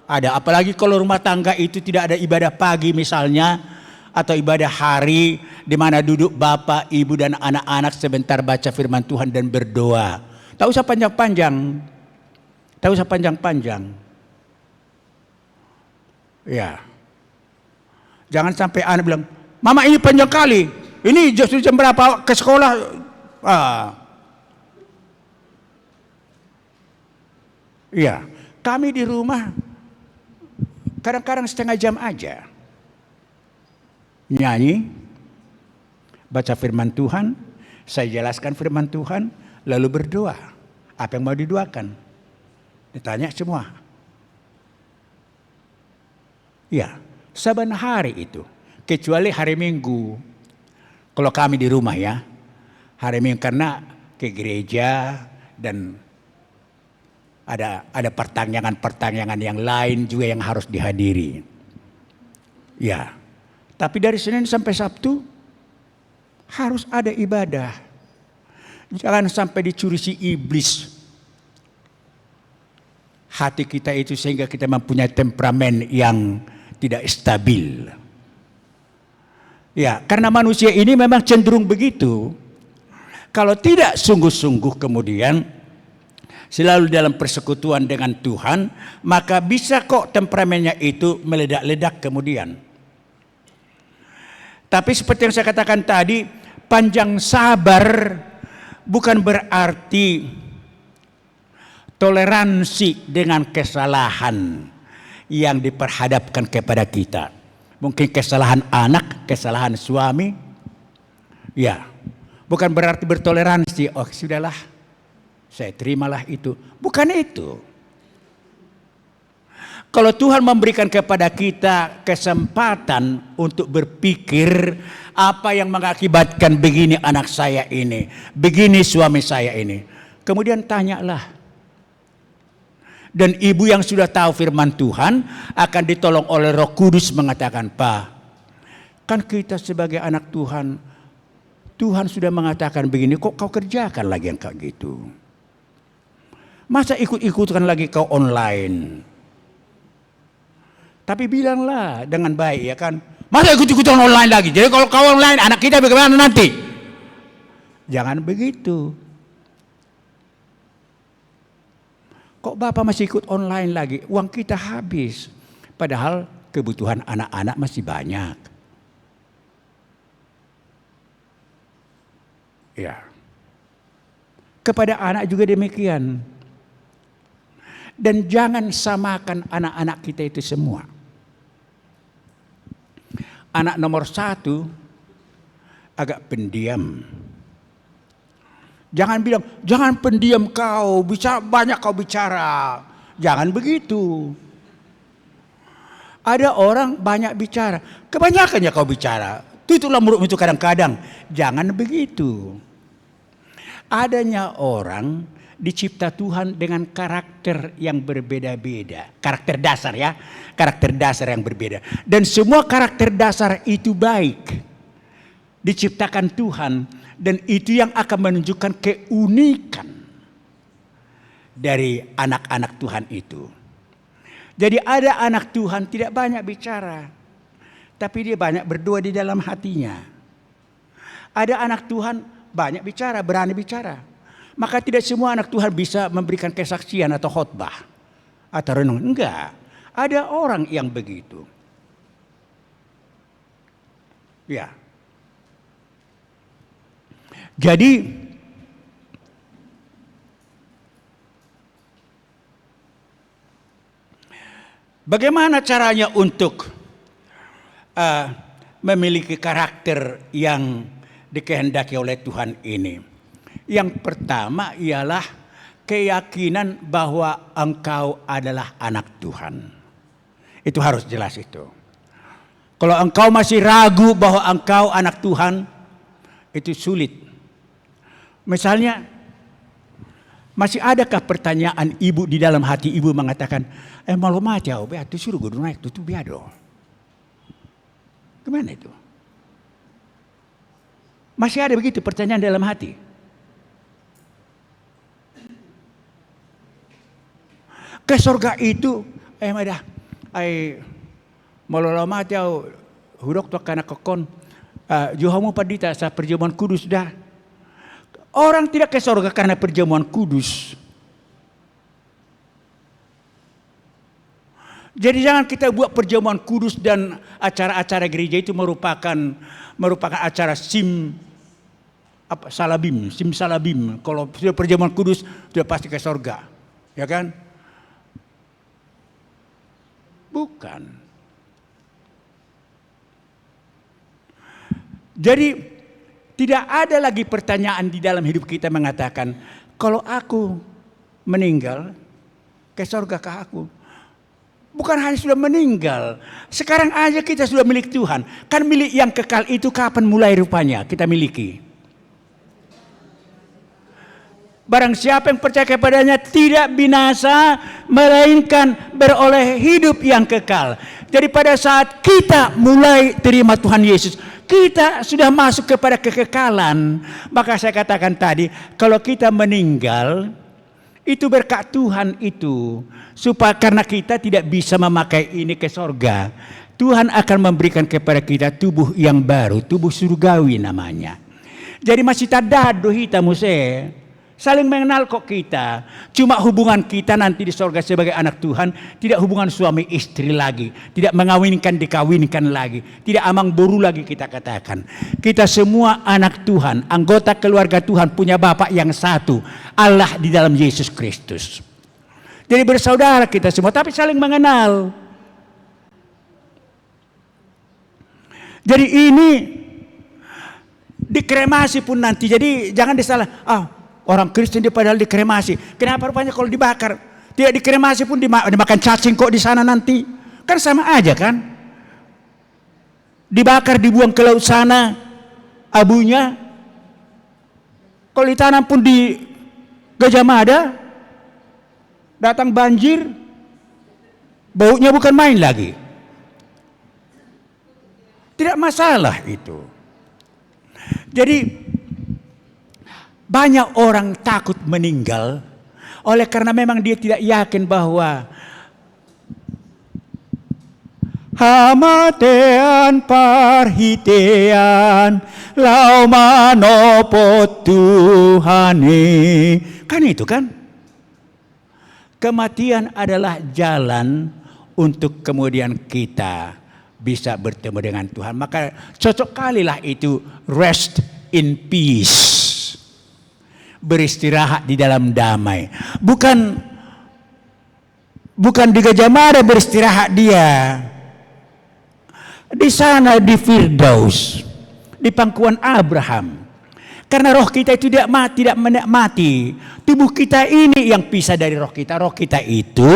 ada. Apalagi kalau rumah tangga itu tidak ada ibadah pagi misalnya, atau ibadah hari di mana duduk bapak, ibu dan anak-anak sebentar baca firman Tuhan dan berdoa. Tak usah panjang-panjang. Tak usah panjang-panjang. Ya. Jangan sampai anak bilang, "Mama ini panjang kali. Ini justru jam berapa ke sekolah?" Iya. Kami di rumah kadang-kadang setengah jam aja. Nyanyi, baca firman Tuhan, saya jelaskan firman Tuhan, lalu berdoa. Apa yang mau didoakan? Ditanya semua. Ya, saban hari itu, kecuali hari Minggu. Kalau kami di rumah ya, hari Minggu karena ke gereja dan ada pertanyaan-pertanyaan yang lain juga yang harus dihadiri. Ya, tapi dari Senin sampai Sabtu harus ada ibadah. Jangan sampai dicuri si iblis hati kita itu sehingga kita mempunyai temperamen yang tidak stabil. Ya, karena manusia ini memang cenderung begitu. Kalau tidak sungguh-sungguh kemudian selalu dalam persekutuan dengan Tuhan, maka bisa kok temperamennya itu meledak-ledak kemudian. Tapi seperti yang saya katakan tadi, panjang sabar bukan berarti toleransi dengan kesalahan yang diperhadapkan kepada kita. Mungkin kesalahan anak, kesalahan suami. Ya, bukan berarti bertoleransi. Oh, sudahlah, saya terimalah itu. Bukan itu. Kalau Tuhan memberikan kepada kita kesempatan untuk berpikir apa yang mengakibatkan begini anak saya ini, begini suami saya ini. Kemudian tanyalah. Dan ibu yang sudah tahu firman Tuhan akan ditolong oleh Roh Kudus mengatakan, "Pak, kan kita sebagai anak Tuhan, Tuhan sudah mengatakan begini, kok kau kerjakan lagi yang kayak gitu? Masa ikut-ikutan lagi kau online?" Tapi bilanglah dengan baik, ya kan. Masa ikut-ikutan online lagi? Jadi kalau kau online, anak kita bagaimana nanti? Jangan begitu. Kok Bapak masih ikut online lagi? Uang kita habis. Padahal kebutuhan anak-anak masih banyak. Ya. Kepada anak juga demikian. Dan jangan samakan anak-anak kita itu semua. Anak nomor 1 agak pendiam. Jangan bilang, "Jangan pendiam kau, bicara banyak kau bicara." Jangan begitu. Ada orang banyak bicara, kebanyakannya kau bicara. Tutuplah mulutmu itu kadang-kadang. Jangan begitu. Adanya orang dicipta Tuhan dengan karakter yang berbeda-beda. Karakter dasar ya. Karakter dasar yang berbeda. Dan semua karakter dasar itu baik. Diciptakan Tuhan. Dan itu yang akan menunjukkan keunikan dari anak-anak Tuhan itu. Jadi ada anak Tuhan tidak banyak bicara. Tapi dia banyak berdoa di dalam hatinya. Ada anak Tuhan banyak bicara, berani bicara. Maka tidak semua anak Tuhan bisa memberikan kesaksian atau khotbah atau renung. Enggak. Ada orang yang begitu. Ya. Jadi bagaimana caranya untuk memiliki karakter yang dikehendaki oleh Tuhan ini? Yang pertama ialah keyakinan bahwa engkau adalah anak Tuhan. Itu harus jelas itu. Kalau engkau masih ragu bahwa engkau anak Tuhan, itu sulit. Misalnya, masih adakah pertanyaan ibu di dalam hati ibu mengatakan, malu mati aku, beatu suruh gue naik tuh biado. Gimana itu? Masih ada begitu pertanyaan dalam hati. Ke surga itu, malu mati aku, hudok tuh karena kekon, juhamu padita sa perjamuan kudus dah. Orang tidak ke surga karena perjamuan kudus. Jadi jangan kita buat perjamuan kudus dan acara-acara gereja itu merupakan acara salabim. Kalau sudah perjamuan kudus sudah pasti ke surga, ya kan? Bukan. Jadi tidak ada lagi pertanyaan di dalam hidup kita mengatakan, kalau aku meninggal, ke surgakah aku? Bukan hanya sudah meninggal, sekarang aja kita sudah milik Tuhan. Kan milik yang kekal itu kapan mulai rupanya kita miliki? Barang siapa yang percaya kepadanya tidak binasa, melainkan beroleh hidup yang kekal. Jadi pada saat kita mulai terima Tuhan Yesus, kita sudah masuk kepada kekekalan. Maka saya katakan tadi, kalau kita meninggal, itu berkat Tuhan itu. Supaya karena kita tidak bisa memakai ini ke sorga, Tuhan akan memberikan kepada kita tubuh yang baru, tubuh surgawi namanya. Jadi masih tadado hita muse. Saling mengenal kok kita. Cuma hubungan kita nanti di sorga sebagai anak Tuhan tidak hubungan suami istri lagi, tidak mengawinkan dikawinkan lagi, tidak amang boru lagi kita katakan. Kita semua anak Tuhan, anggota keluarga Tuhan, punya Bapa yang satu, Allah di dalam Yesus Kristus. Jadi bersaudara kita semua, tapi saling mengenal. Jadi ini dikremasi pun nanti. Jadi jangan disalah. Orang Kristen dia padahal dikremasi. Kenapa rupanya kalau dibakar? Tidak dikremasi pun dimakan cacing kok di sana nanti. Kan sama aja kan? Dibakar dibuang ke laut sana abunya. Kalau ditanam pun di Gajah Mada, datang banjir, baunya bukan main lagi. Tidak masalah itu. Jadi banyak orang takut meninggal oleh karena memang dia tidak yakin bahwa hamatean parhitean lau manopo Tuhane. Kan itu kan? Kematian adalah jalan untuk kemudian kita bisa bertemu dengan Tuhan. Maka cocok kalilah itu rest in peace. Beristirahat di dalam damai. Bukan di Gajah Mada beristirahat dia. Di sana di Firdaus, di pangkuan Abraham. Karena roh kita itu tidak menikmati. Tubuh kita ini yang pisah dari roh kita. Roh kita itu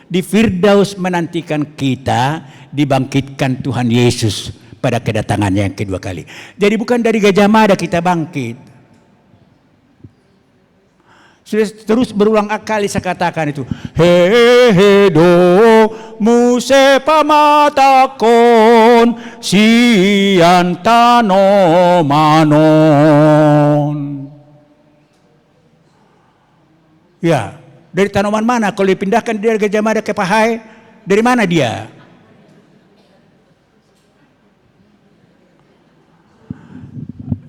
di Firdaus menantikan kita dibangkitkan Tuhan Yesus pada kedatangannya yang kedua kali. Jadi bukan dari Gajah Mada kita bangkit. Sudah terus berulang kali saya katakan itu. Do muse pamatakon siantano manon. Ya, dari tanaman mana? Kalau dipindahkan dari Gajah Mada ke Pahai, dari mana dia?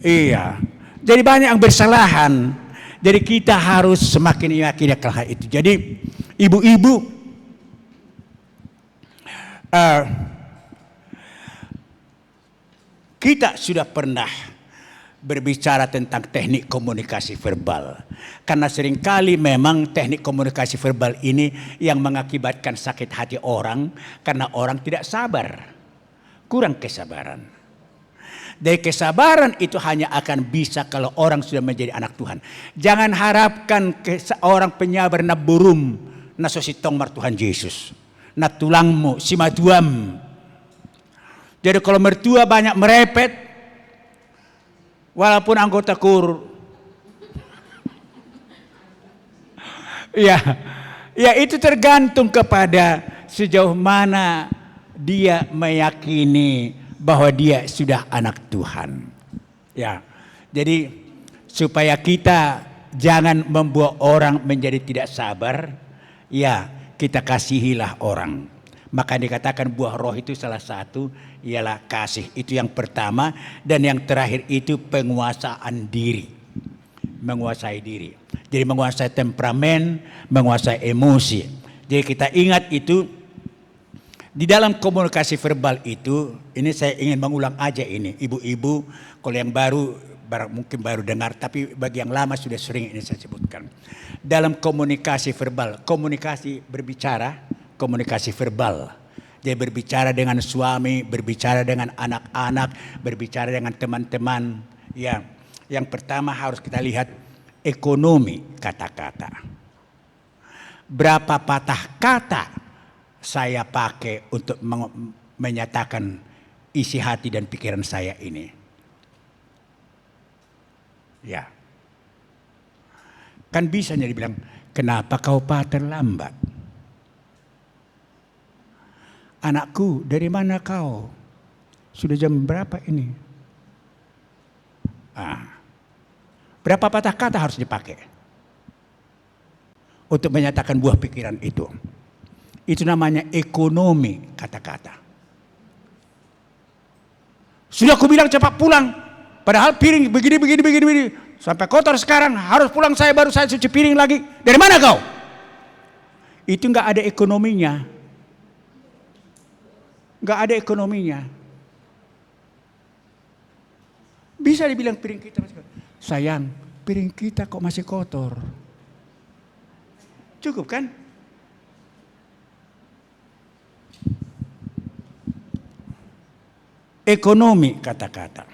Iya. Jadi banyak yang bersalahan. Jadi kita harus semakin yakin akan hal itu. Jadi ibu-ibu kita sudah pernah berbicara tentang teknik komunikasi verbal. Karena seringkali memang teknik komunikasi verbal ini yang mengakibatkan sakit hati orang karena orang tidak sabar, kurang kesabaran. Dari kesabaran itu hanya akan bisa kalau orang sudah menjadi anak Tuhan. Jangan harapkan seorang penyabar na burum na sositong mar Tuhan Yesus. Na tulangmu si matuam. Jadi kalau mertua banyak merepet, walaupun anggota kur, ya itu tergantung kepada sejauh mana dia meyakini bahwa dia sudah anak Tuhan. Ya, jadi supaya kita jangan membuat orang menjadi tidak sabar, ya kita kasihilah orang. Maka dikatakan buah roh itu salah satu ialah kasih. Itu yang pertama, dan yang terakhir itu penguasaan diri. Menguasai diri. Jadi menguasai temperamen, menguasai emosi. Jadi kita ingat itu. Di dalam komunikasi verbal itu, ini saya ingin mengulang aja ini. Ibu-ibu, kalau yang baru mungkin baru dengar, tapi bagi yang lama sudah sering ini saya sebutkan. Dalam komunikasi verbal, komunikasi berbicara, komunikasi verbal. Jadi berbicara dengan suami, berbicara dengan anak-anak, berbicara dengan teman-teman. Ya, yang pertama harus kita lihat ekonomi kata-kata. Berapa patah kata saya pakai untuk menyatakan isi hati dan pikiran saya ini. Ya. Kan bisa jadi bilang, kenapa kau terlambat? Anakku, dari mana kau? Sudah jam berapa ini? Berapa patah kata harus dipakai untuk menyatakan buah pikiran itu? Itu namanya ekonomi kata-kata. Sudah aku bilang cepat pulang. Padahal piring begini. Sampai kotor sekarang, harus pulang saya baru saya cuci piring lagi. Dari mana kau? Itu enggak ada ekonominya. Enggak ada ekonominya. Bisa dibilang piring kita masih kotor. Sayang, piring kita kok masih kotor. Cukup kan? Ekonomi kata-kata.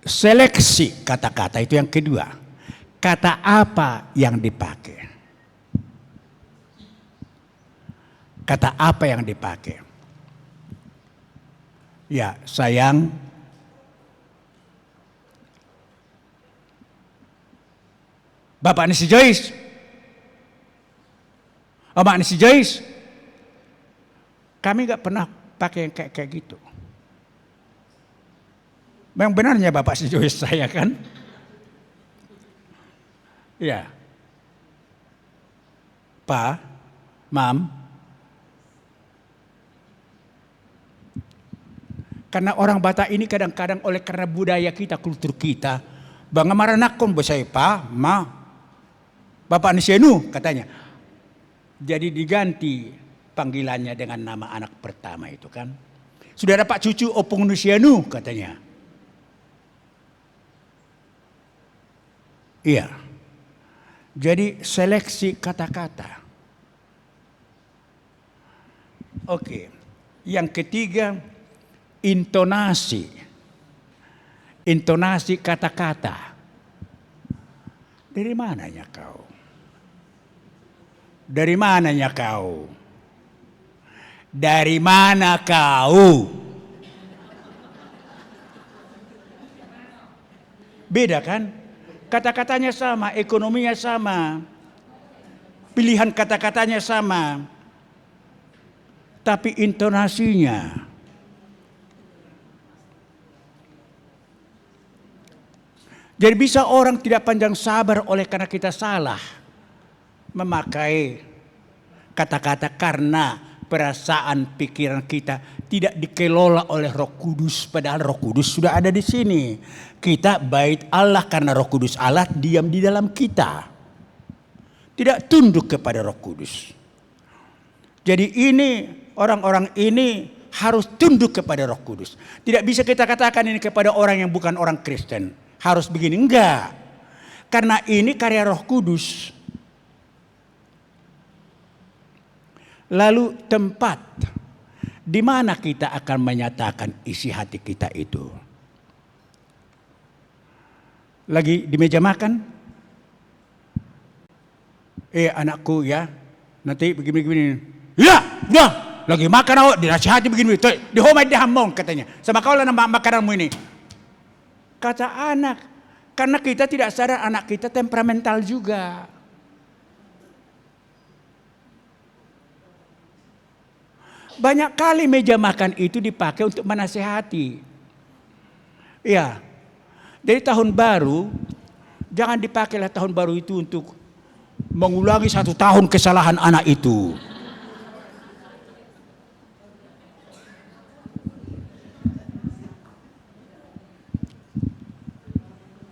Seleksi kata-kata itu yang kedua. Kata apa yang dipakai? Kata apa yang dipakai? Ya, sayang. Bapak ini si Joyce. Oma ini si Joyce. Kami gak pernah pakai yang kayak gitu. Memang benarnya Bapak si Joyce saya kan? Ya. Pa, Mam. Karena orang Batak ini kadang-kadang oleh karena budaya kita, kultur kita. Bang maranakon bosay pa, ma. Bapak Nisenu katanya. Jadi diganti panggilannya dengan nama anak pertama itu kan. Sudah dapat cucu Opung Nusianu katanya. Iya. Jadi seleksi kata-kata. Oke. Yang ketiga, intonasi. Intonasi kata-kata. Dari mananya kau? Dari mananya kau? Dari mana kau? Beda kan? Kata-katanya sama, ekonominya sama. Pilihan kata-katanya sama. Tapi intonasinya. Jadi bisa orang tidak panjang sabar oleh karena kita salah memakai kata-kata karena perasaan pikiran kita tidak dikelola oleh Roh Kudus, padahal Roh Kudus sudah ada di sini. Kita bait Allah karena Roh Kudus Allah diam di dalam kita. Tidak tunduk kepada Roh Kudus. Jadi ini orang-orang ini harus tunduk kepada Roh Kudus. Tidak bisa kita katakan ini kepada orang yang bukan orang Kristen. Harus begini, enggak. Karena ini karya Roh Kudus. Lalu tempat di mana kita akan menyatakan isi hati kita itu. Lagi di meja makan? Anakku ya, nanti begini-begini. Ya, udah. Lagi makan awak, dinasihati begini. Di homai di hamong katanya. Sama kau lah nama makananmu ini. Kata anak, karena kita tidak sadar anak kita temperamental juga. Banyak kali meja makan itu dipakai untuk menasihati. Ya, dari tahun baru, jangan dipakailah tahun baru itu untuk mengulangi 1 tahun kesalahan anak itu.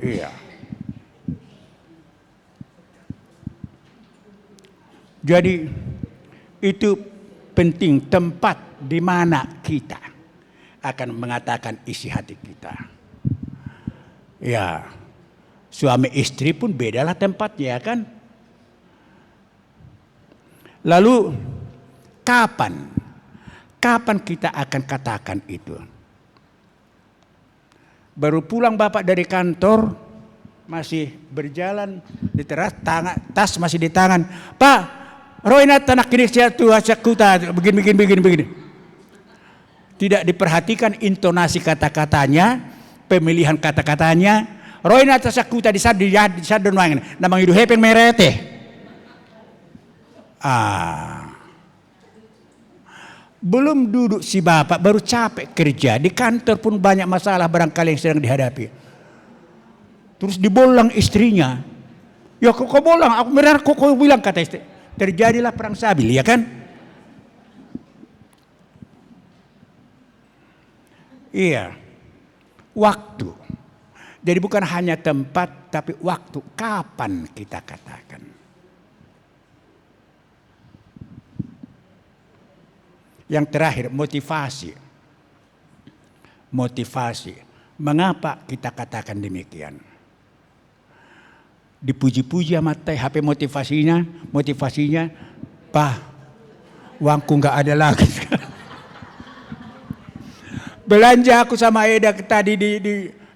Iya. Jadi itu penting, tempat di mana kita akan mengatakan isi hati kita. Ya, suami istri pun bedalah tempatnya kan. Lalu kapan kita akan katakan itu? Baru pulang bapak dari kantor, masih berjalan di teras, tas masih di tangan. Pak, Roina tanak kini kuta begini. Tidak diperhatikan intonasi kata-katanya, pemilihan kata-katanya. Roina tasakuta di sadon wangen, namang hidup hepeng merete. Belum duduk si bapak, baru capek kerja. Di kantor pun banyak masalah barangkali yang sedang dihadapi. Terus dibolang istrinya. Ya kok bolang? Aku benar kok bilang kata istri. Terjadilah perang sabil, ya kan? Iya. Waktu. Jadi bukan hanya tempat, tapi waktu. Kapan kita katakan? Yang terakhir, motivasi. Motivasi. Mengapa kita katakan demikian? Dipuji-puji sama teh HP motivasinya, Pak, uangku nggak ada lagi. Belanja aku sama Eda tadi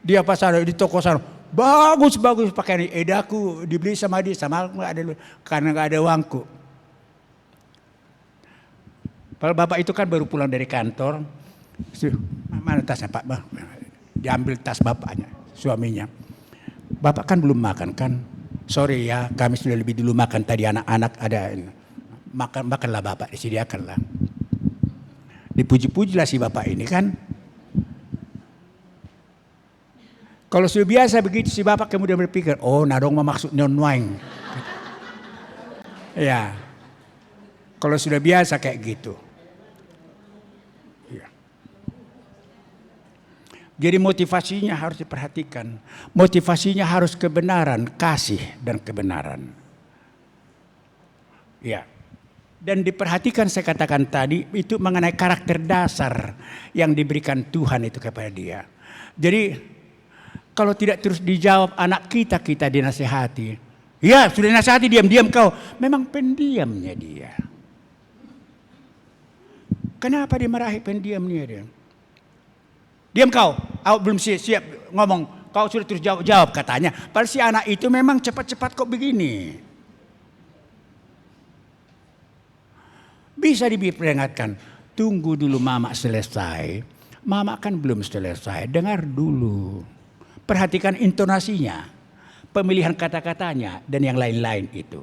di apa sana, di toko sana. Bagus pakaian Edaku dibeli sama dia, sama aku nggak ada karena nggak ada uangku. Kalau bapak itu kan baru pulang dari kantor, mana tasnya Pak? Diambil tas bapaknya, suaminya. Bapak kan belum makan kan? Sorry ya, kami sudah lebih dulu makan tadi, anak-anak ada makanlah bapak, disediakanlah. Dipuji-pujilah si bapak ini kan. Kalau sudah biasa begitu si bapak kemudian berpikir, oh nadong maksud non-wine. Ya, kalau sudah biasa kayak gitu. Jadi motivasinya harus diperhatikan. Motivasinya harus kebenaran, kasih dan kebenaran. Ya. Dan diperhatikan saya katakan tadi itu mengenai karakter dasar yang diberikan Tuhan itu kepada dia. Jadi kalau tidak terus dijawab anak kita dinasihati. Ya sudah dinasihati diam-diam kau. Memang pendiamnya dia. Kenapa dimarahi pendiamnya dia? Diam kau, awak belum siap ngomong, kau sudah terus jawab katanya. Padahal si anak itu memang cepat-cepat kok begini. Bisa diperingatkan, tunggu dulu mama selesai. Mama kan belum selesai, dengar dulu. Perhatikan intonasinya, pemilihan kata-katanya, dan yang lain-lain itu.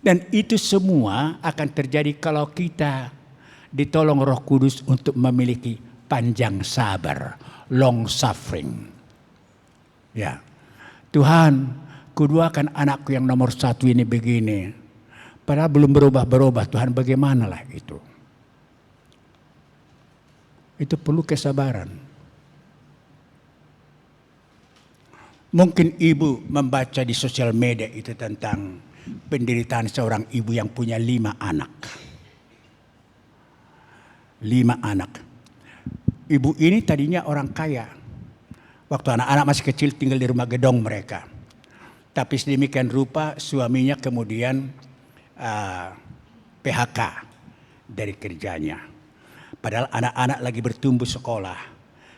Dan itu semua akan terjadi kalau kita ditolong Roh Kudus untuk memiliki panjang sabar, long suffering. Ya, Tuhan, kuduakan anakku yang nomor 1 ini begini. Padahal belum berubah. Tuhan bagaimanalah itu? Itu perlu kesabaran. Mungkin ibu membaca di sosial media itu tentang penderitaan seorang ibu yang punya 5 anak. 5 anak. Ibu ini tadinya orang kaya. Waktu anak-anak masih kecil tinggal di rumah gedong mereka. Tapi sedemikian rupa suaminya kemudian PHK dari kerjanya. Padahal anak-anak lagi bertumbuh sekolah.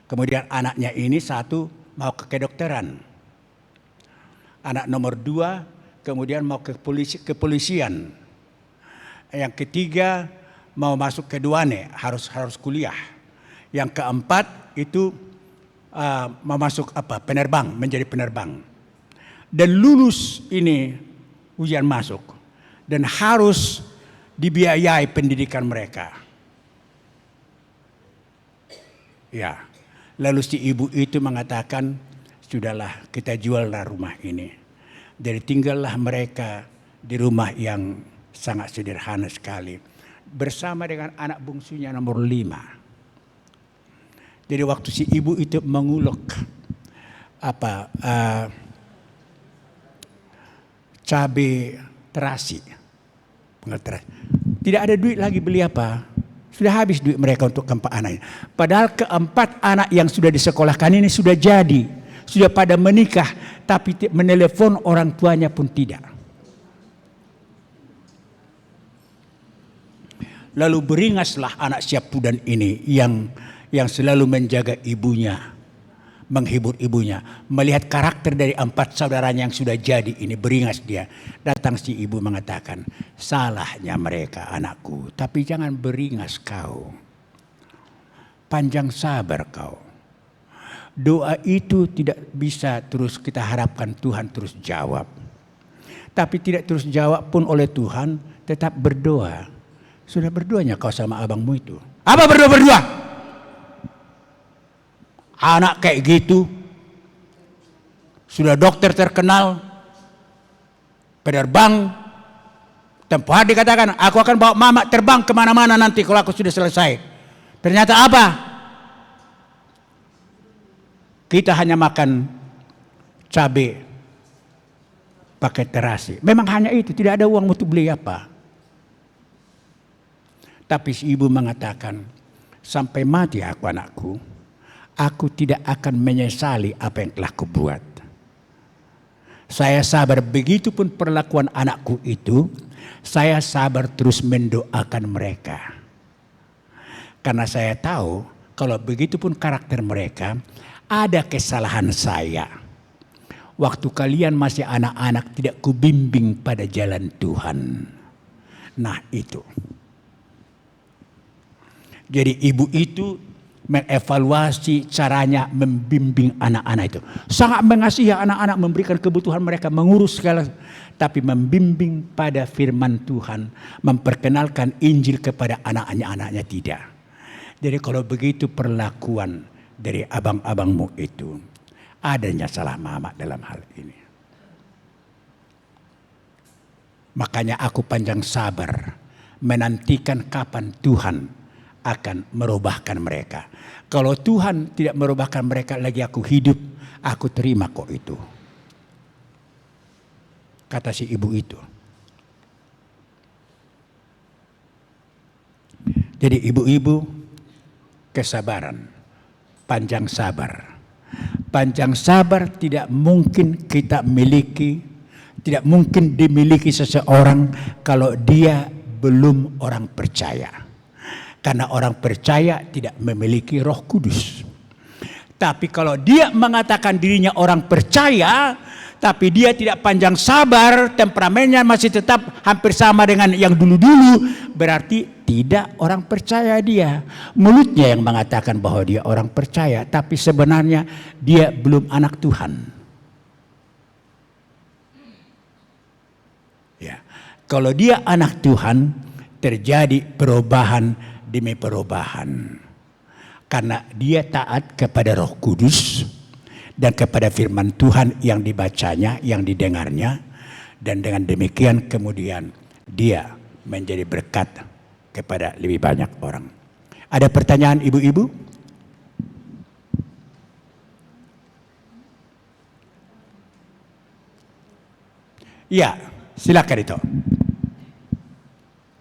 Kemudian anaknya ini satu mau ke kedokteran. Anak nomor 2 kemudian mau ke kepolisian. Yang ketiga mau masuk ke Duane, harus kuliah. Yang keempat itu mau masuk penerbang, menjadi penerbang. Dan lulus ini ujian masuk. Dan harus dibiayai pendidikan mereka. Ya, lalu si ibu itu mengatakan, sudahlah kita juallah rumah ini. Jadi tinggallah mereka di rumah yang sangat sederhana sekali. Bersama dengan anak bungsunya nomor 5. Jadi waktu si ibu itu mengulek cabai terasi. Tidak ada duit lagi beli apa. Sudah habis duit mereka untuk keempat anaknya. Padahal keempat anak yang sudah disekolahkan ini sudah jadi. Sudah pada menikah. Tapi menelepon orang tuanya pun tidak. Lalu beringaslah anak Syapudan ini yang selalu menjaga ibunya. Menghibur ibunya. Melihat karakter dari 4 saudaranya yang sudah jadi ini, beringas dia. Datang si ibu mengatakan, salahnya mereka anakku, tapi jangan beringas kau. Panjang sabar kau. Doa itu tidak bisa terus kita harapkan Tuhan terus jawab. Tapi tidak terus jawab pun oleh Tuhan, tetap berdoa. Sudah berdoanya kau sama abangmu itu. Apa berdoa? Anak kayak gitu, sudah dokter terkenal, penerbang, tempoh hari dikatakan, aku akan bawa mama terbang kemana-mana nanti kalau aku sudah selesai. Ternyata apa? Kita hanya makan cabai pakai terasi. Memang hanya itu, tidak ada uang untuk beli apa. Tapi si ibu mengatakan, sampai mati aku anakku, aku tidak akan menyesali apa yang telah kubuat. Saya sabar, begitupun perlakuan anakku itu, saya sabar terus mendoakan mereka. Karena saya tahu, kalau begitupun karakter mereka, ada kesalahan saya. Waktu kalian masih anak-anak tidak kubimbing pada jalan Tuhan. Nah itu. Jadi ibu itu mengevaluasi caranya membimbing anak-anak itu. Sangat mengasihi anak-anak, memberikan kebutuhan mereka, mengurus segala. Tapi membimbing pada firman Tuhan, memperkenalkan Injil kepada anaknya tidak. Jadi kalau begitu perlakuan dari abang-abangmu itu, adanya salah mama dalam hal ini. Makanya aku panjang sabar menantikan kapan Tuhan akan merubahkan mereka. Kalau Tuhan tidak merubahkan mereka lagi aku hidup, aku terima kok itu. Kata si ibu itu. Jadi ibu-ibu kesabaran, panjang sabar. Panjang sabar tidak mungkin kita miliki, tidak mungkin dimiliki seseorang kalau dia belum orang percaya. Karena orang percaya tidak memiliki Roh Kudus. Tapi kalau dia mengatakan dirinya orang percaya, tapi dia tidak panjang sabar, temperamennya masih tetap hampir sama dengan yang dulu-dulu, berarti tidak orang percaya dia. Mulutnya yang mengatakan bahwa dia orang percaya, tapi sebenarnya dia belum anak Tuhan. Ya. Kalau dia anak Tuhan, terjadi perubahan demi perubahan. Karena dia taat kepada Roh Kudus dan kepada firman Tuhan yang dibacanya, yang didengarnya. Dan dengan demikian kemudian dia menjadi berkat kepada lebih banyak orang. Ada pertanyaan ibu-ibu? Ya, silakan itu.